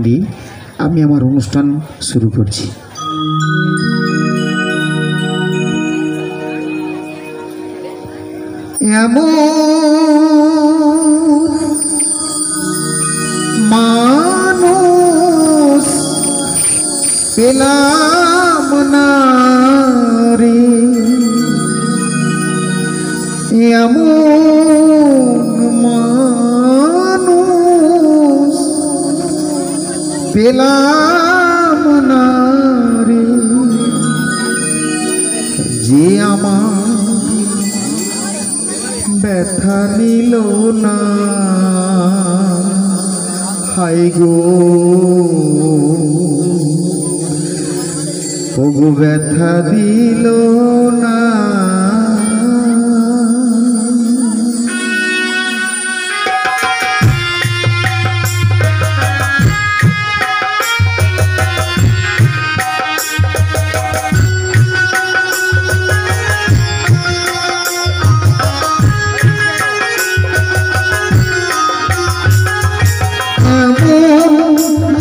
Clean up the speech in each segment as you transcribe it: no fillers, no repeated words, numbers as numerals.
দিয়ে আমি আমার অনুষ্ঠান শুরু করছি। এমন মানুষ পেলাম না রে, এমন মানুষ পেলাম না রে, যে আমার ব্যথা নিল না। হায় গো ওগো ব্যথা দিল না।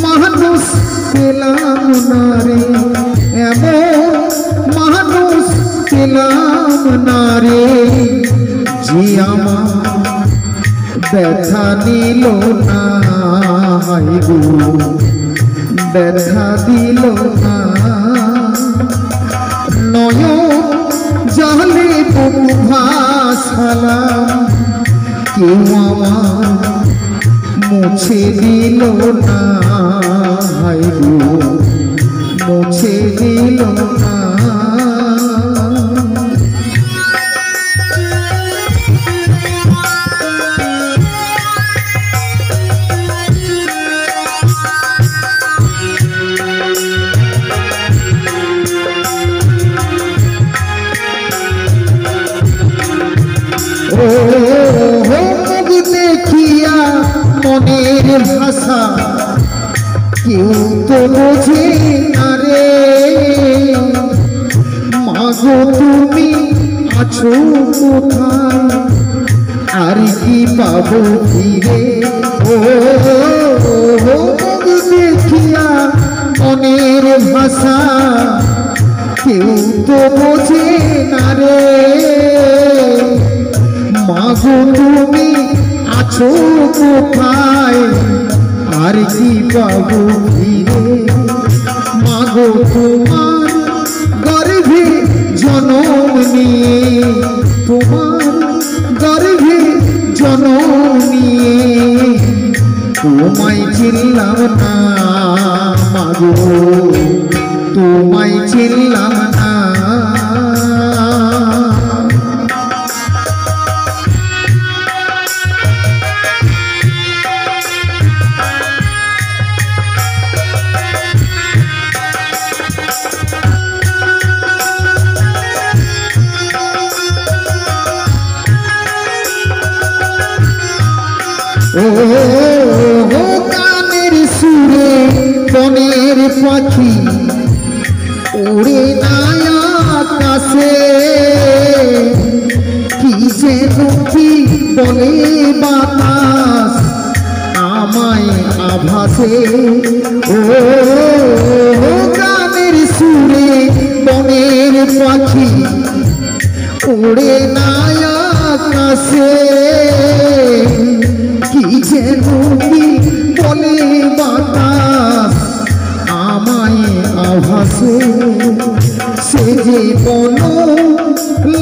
মানুষ পেলাম না রে, এমন মানুষ পেলাম না রে, যে আমার ব্যথা নিল না। হায় গো ব্যথা দিল না। নয়ন জলে বুক ভাসালাম, কেউ আমার মুছে দিল না। হায় গো মুছে দিল না। ও দেখিয়া মনের ভাষা কেউ তো বোঝে না রে, মাগো তুমি আছো কোথায়, আর কি পাবো ফিরে। ও দেখিয়া মনের ভাষা কেউ তো বোঝে না রে, মাগো তুমি আছো কোথায়, আর কি পাবো ফিরে। মাগো তোমার গর্ভে জনম নিয়ে, তোমার গর্ভে জনম নিয়ে তোমায় চিনলাম না। মাগো তোমায় চিনলাম না। ও গানের সুরে বনের পাখি ওরে না আকাশে, কি যে দুঃখী বলে বাতাস আমায় আভাসে। ও গানের সুরে বনের পাখি ওরে না আকাশে, কি যে দুঃখী বলে বাতাস আমায় আভাসে। সে যে বন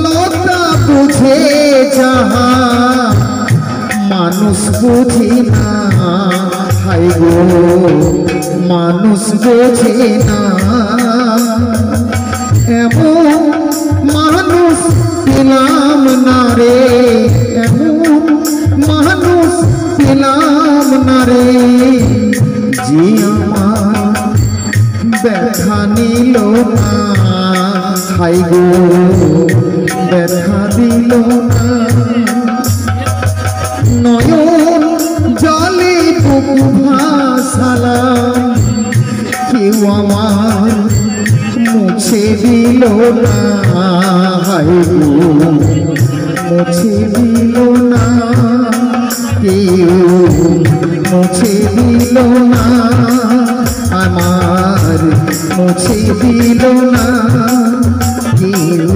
লতা বুঝে যাহা মানুষ বুঝে না। হায় গো মানুষ বোঝে না। এমন মানুষ পেলাম না রে, এমন মানুষ পেলাম না রে, যে আমার ব্যথা নিল না। হায় গো ব্যথা দিল না। নয়ন জলে বুক ভাসালাম, কেউ আমার মুছে দিল না। হায় গো মুছে দিল না। কেউ মুছে দিল না আমার, মুছে দিল না কেউ,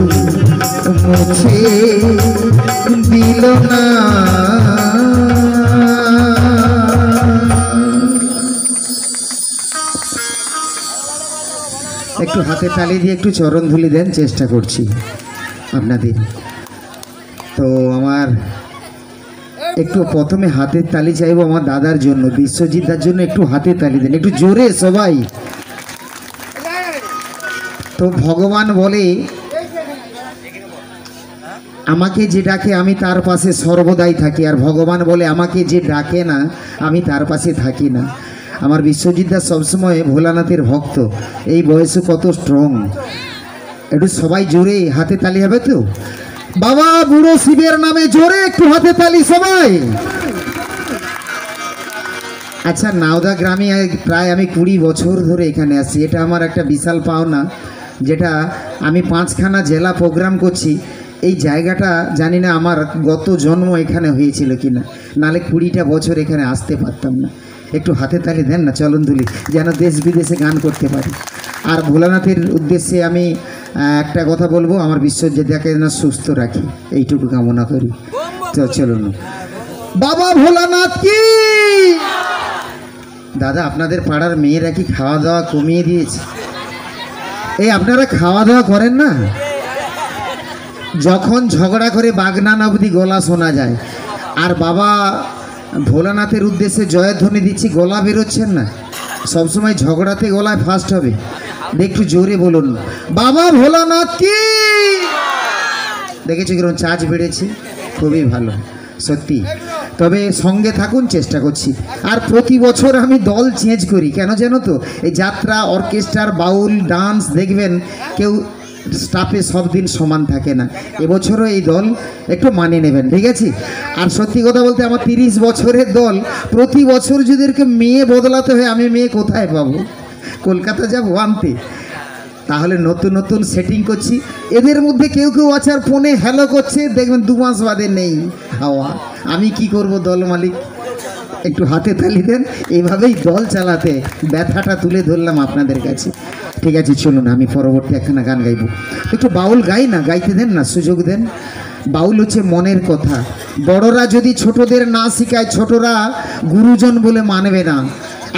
মুছে দিল না। একটু হাতে তালি দিয়ে একটু চরণ ধুলি দেন, চেষ্টা করছি আপনাদের। তো আমার একটু প্রথমে হাতের তালি চাইবো আমার দাদার জন্য, বিশ্বজিৎ দার জন্য একটু হাতের তালি দেন, একটু জোরে সবাই। তো ভগবান বলে আমাকে যে ডাকে আমি তার পাশে সর্বদাই থাকি, আর ভগবান বলে আমাকে যে ডাকে না আমি তার পাশে থাকি না। আমার বিশ্বজিৎ দা সবসময় ভোলানাথের ভক্ত, এই বয়সে কত স্ট্রং। একটু সবাই জোরে হাতে তালি হবে তো? বাবা বুড়ো শিবের নামে জোরে একটু হাতে তালি সবাই। আচ্ছা, নাওদা গ্রামে প্রায় আমি 20 বছর ধরে এখানে আছি। এটা আমার একটা বিশাল পাওনা, যেটা আমি 5খানা জেলা প্রোগ্রাম করছি। এই জায়গাটা জানি না আমার গত জন্ম এখানে হয়েছিল কিনা, নালে 20টা বছর এখানে আসতে পারতাম না। একটু হাতে তালি দেন না, চলন তুলি, যেন দেশ বিদেশে গান করতে পারি। আর ভোলানাথের উদ্দেশ্যে আমি একটা কথা বলবো, আমার বিশ্বজিৎদাকে যেন সুস্থ রাখি, এইটুকু কামনা করি। তো চলুন, বাবা ভোলানাথ কি। দাদা, আপনাদের পাড়ার মেয়েরা কি খাওয়া দাওয়া কমিয়ে দিয়েছে? এই আপনারা খাওয়া দাওয়া করেন না? যখন ঝগড়া করে বাগনান অবধি গলা শোনা যায়। আর বাবা ভোলানাথের উদ্দেশ্যে জয়ধ্বনি দিচ্ছি, গলা বেরোচ্ছেন না, সবসময় ঝগড়াতে গলায় ফার্স্ট হবে। একটু জোরে বলুন, বাবা ভোলানাথ কি। দেখেছি কিরকম চার্জ বেড়েছে, খুবই ভালো সত্যি। তবে সঙ্গে থাকুন, চেষ্টা করছি। আর প্রতি বছর আমি দল চেঞ্জ করি, কেন জানো তো? এই যাত্রা, অর্কেস্ট্রার, বাউল, ডান্স দেখবেন কেউ স্টাফে সব দিন সমান থাকে না। এবছরও এই দল একটু মানিয়ে নেবেন, ঠিক আছে? আর সত্যি কথা বলতে আমার 30 বছরের দল, প্রতি বছর যদি এরকম মেয়ে বদলাতে হয়, আমি মেয়ে কোথায় পাবো? কলকাতা যাব আনতে। তাহলে নতুন নতুন সেটিং করছি। এদের মধ্যে কেউ কেউ আছে আর ফোনে হ্যালো করছে, দেখবেন 2 মাস বাদে নেই হাওয়া। আমি কি করব দল মালিক? একটু হাতে তালি দেন। এইভাবেই দল চালাতে ব্যথাটা তুলে ধরলাম আপনাদের কাছে, ঠিক আছে? চলুন, আমি পরবর্তী একখানা গান গাইব। একটু বাউল গাই না, গাইতে দেন না, সুযোগ দেন। বাউল হচ্ছে মনের কথা। বড়রা যদি ছোটদের না শেখায়, ছোটরা গুরুজন বলে মানবে না।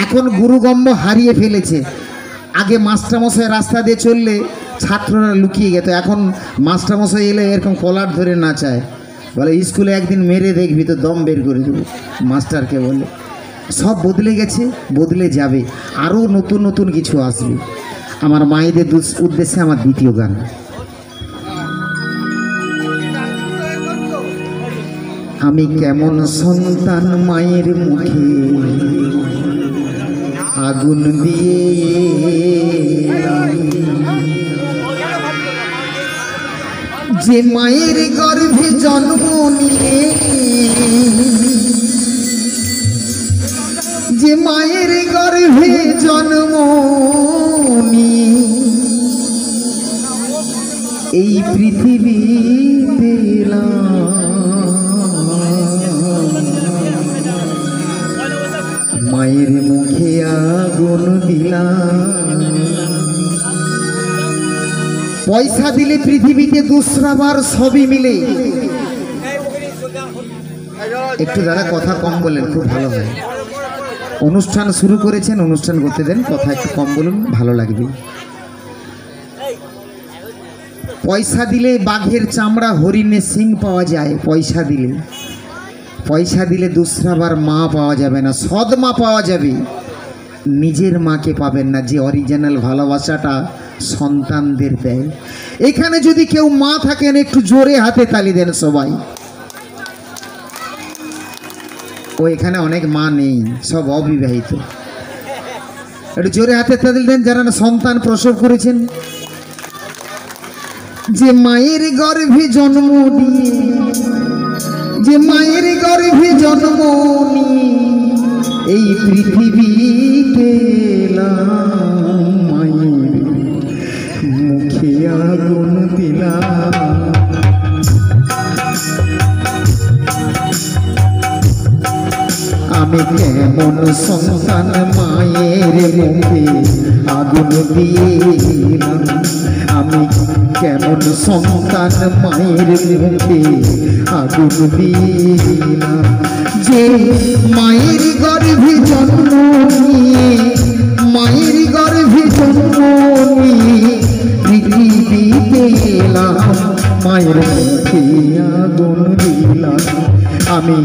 এখন গুরুগম্য হারিয়ে ফেলেছে। আগে মাস্টারমশাই রাস্তা দিয়ে চললে ছাত্ররা লুকিয়ে যেত, এখন মাস্টারমশাই এলে এরকম কলার ধরে নাচায়, বলে স্কুলে একদিন মেরে দেখবি তো দম বের করে দেবো, মাস্টারকে বলে। সব বদলে গেছে, বদলে যাবে, আরও নতুন নতুন কিছু আসবে। আমার মায়েদের উদ্দেশ্যে আমার দ্বিতীয় গান। আমি কেমন সন্তান মায়ের মুখে আগুন দিয়ে, যে মায়ের গর্ভে জন্ম নিয়ে, যে মায়ের গর্ভে জন্ম নিয়ে এই পৃথিবীতে মায়ের মুখে আগুন দিলাম। পয়সা দিলে পৃথিবীতে দুসরাবার সবই মিলে। একটু দাদা কথা কম বলেন, খুব ভালো হয়। অনুষ্ঠান শুরু করেছেন, অনুষ্ঠান করতে দেন, কথা একটু কম বলুন, ভালো লাগবে। পয়সা দিলে বাঘের চামড়া, হরিণের শিং পাওয়া যায়। পয়সা দিলে, পয়সা দিলে দুসরাবার মা পাওয়া যাবে না, সৎ মা পাওয়া যাবে, নিজের মাকে পাবেন না, যে অরিজিনাল ভালোবাসাটা সন্তানদের দেয়। এখানে যদি কেউ মা থাকেন, একটু জোরে হাতে তালি দেন সবাই। ও এখানে অনেক মা নেই, সব অবিবাহিত। একটু জোরে হাতে তালি দেন যারা সন্তান প্রসব করেছেন। যে মায়ের গর্ভে জন্ম নিয়ে, যে মায়ের গর্ভে জন্ম নিয়ে এই পৃথিবীতে মায়ের মুখে আগুন দিলাম। আমি কেমন সন্তান মায়ের মুখে আগুন দিলাম, আমি কেমন সন্তান মায়ের মুখে আগুন দিলাম। যে মায়ের গর্ভে জন্ম নিয়ে, মায়ের গর্ভে জন্ম নিয়ে পৃথিবীতে এলাম, মায়ের মুখে আগুন দিলাম, আমি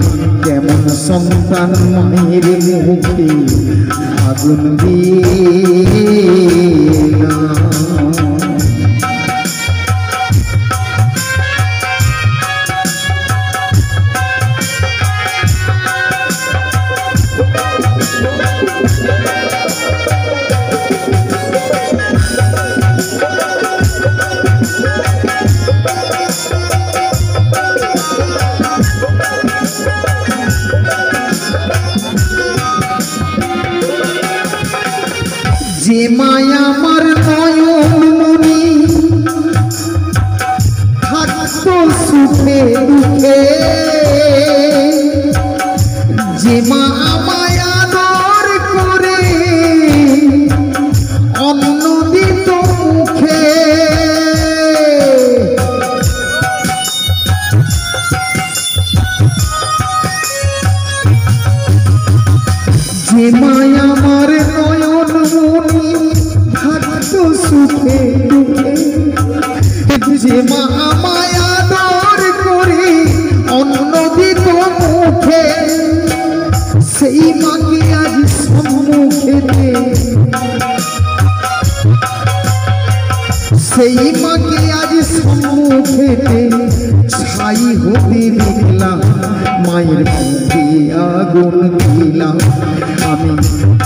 কেমন সন্তান মায়ের মুখে আগুন দিলাম। যে মায়া আমার নয়ন মনি থাকতো সুখে দুঃখে, যে মা আমায় আদর করে অন্ন দিত মুখে, যে মায়া আমার নয়ন মনি থাকতো সুখে দুঃখে, যে মা আমায় আদর করে অন্ন দিত মুখে, সেই মাকে আজ সম্মুখেতে, সেই মাকে আজ সম্মুখেতে ছাই হতে দেখলাম, মায়ের মুখে আগুন দিলাম, আমি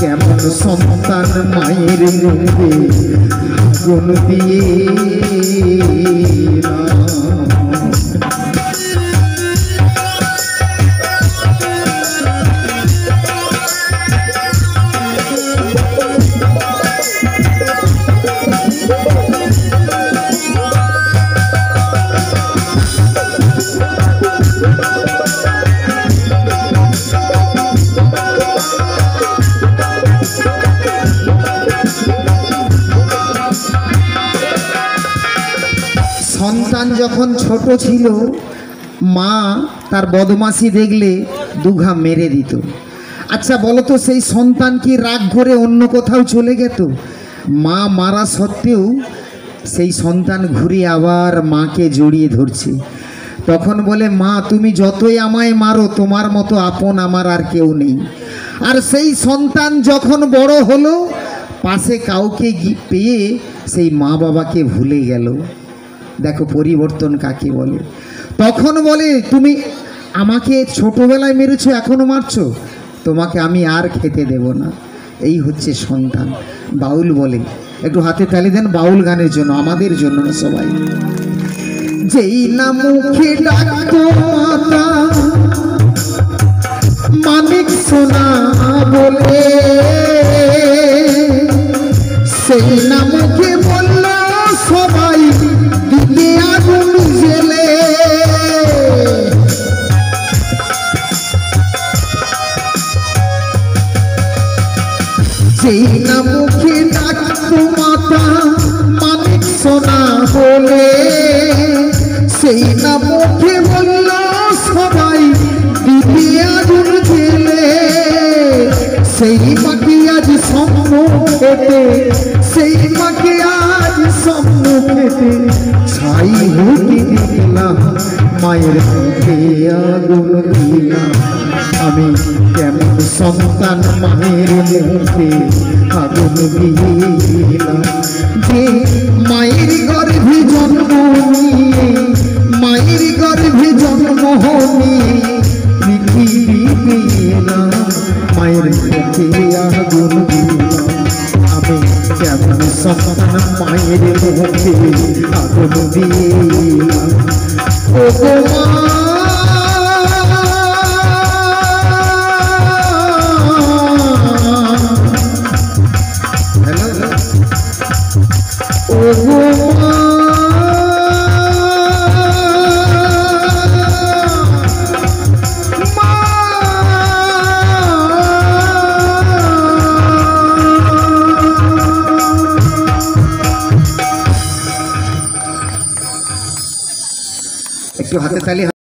কেমন সন্তান মায়ের মুখে আগুন দিলাম। সন্তান যখন ছোট ছিল মা তার বদমাশি দেখলে দুঘা মেরে দিত। আচ্ছা বলো তো, সেই সন্তান কি রাগ করে অন্য কোথাও চলে যেত? মা মারা সত্ত্বেও সেই সন্তান ঘুরে আবার মাকে জড়িয়ে ধরছে। তখন বলে, মা তুমি যতই আমায় মারো তোমার মতো আপন আমার আর কেউ নেই। আর সেই সন্তান যখন বড় হলো পাশে কাউকে পেয়ে সেই মা বাবাকে ভুলে গেল। দেখো পরিবর্তন কাকে বলে। তখন বলে, তুমি আমাকে ছোটবেলায় মেরেছো এখনো মারছো, তোমাকে আমি আর খেতে দেব না। এই হচ্ছে সন্তান। বাউল বলে, একটু হাতে তালি দেন বাউল গানের জন্য, আমাদের জন্য না সবাই। যেই না মুখে ডাকতো মাতা মানিক সোনা বলে, সেই না মুখে বলল সবাই দিতে আগুন জেলে। যেই না মুখে ডাকতো মাতা মানিক সোনা বলে, সেই না মুখে বলল সবাই দিতে আগুন জেলে। সেই মাকে আজ সম্মুখেতে, সেই মাকে আজ সম্মুখেতে ছাই হতে দেখলাম, মায়ের মুখে আগুন দিলাম, আমি কেমন সন্তান মায়ের মুখে আগুন দিলাম। যে মায়ের গর্ভে জন্ম নিয়ে, মায়ের গর্ভে জন্ম নিয়ে পৃথিবীতে এলাম, মায়ের মুখে আগুন দিলাম, আমি কেমন সন্তান মায়ের মুখে আগুন দিলাম। ও গো মা, ও গো মা, একটু হাতে তালি